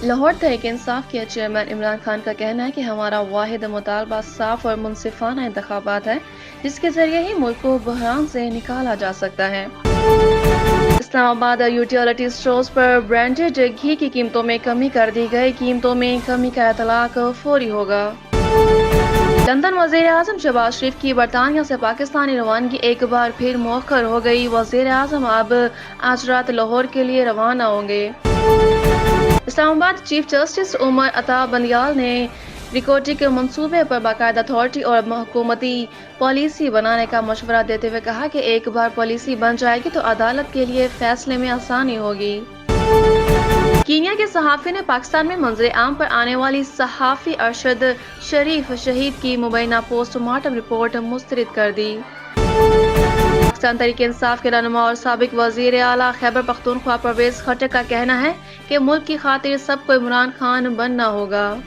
لاہور تحریک انصاف کے چیئرمین عمران خان کا کہنا ہے کہ ہمارا واحد مطالبہ صاف اور منصفانہ انتخابات ہے، جس کے ذریعے ہی ملک کو بحران سے نکالا جا سکتا ہے۔ اسلام آباد یوٹیلیٹی اسٹورز پر برانڈڈ گھی کی قیمتوں میں کمی کر دی گئی، قیمتوں میں کمی کا اطلاق فوری ہوگا۔ لندن وزیر اعظم شہباز شریف کی برطانیہ سے پاکستانی روانگی ایک بار پھر مؤخر ہو گئی، وزیر اعظم اب آج رات لاہور کے لیے روانہ ہوں گے۔ اسلام آباد چیف جسٹس عمر عطا بندیال نے ریکارڈنگ منصوبے پر باقاعدہ اتھارٹی اور حکومتی پالیسی بنانے کا مشورہ دیتے ہوئے کہا کہ ایک بار پالیسی بن جائے گی تو عدالت کے لیے فیصلے میں آسانی ہوگی۔ کینیا کے صحافی نے پاکستان میں منظر عام پر آنے والی صحافی ارشد شریف شہید کی مبینہ پوسٹ مارٹم رپورٹ مسترد کر دی۔ پاکستان تحریک انصاف کے رہنما اور سابق وزیر اعلیٰ خیبر پختونخوا پرویز خٹک کا کہنا ہے کہ ملک کی خاطر سب کو عمران خان بننا ہوگا۔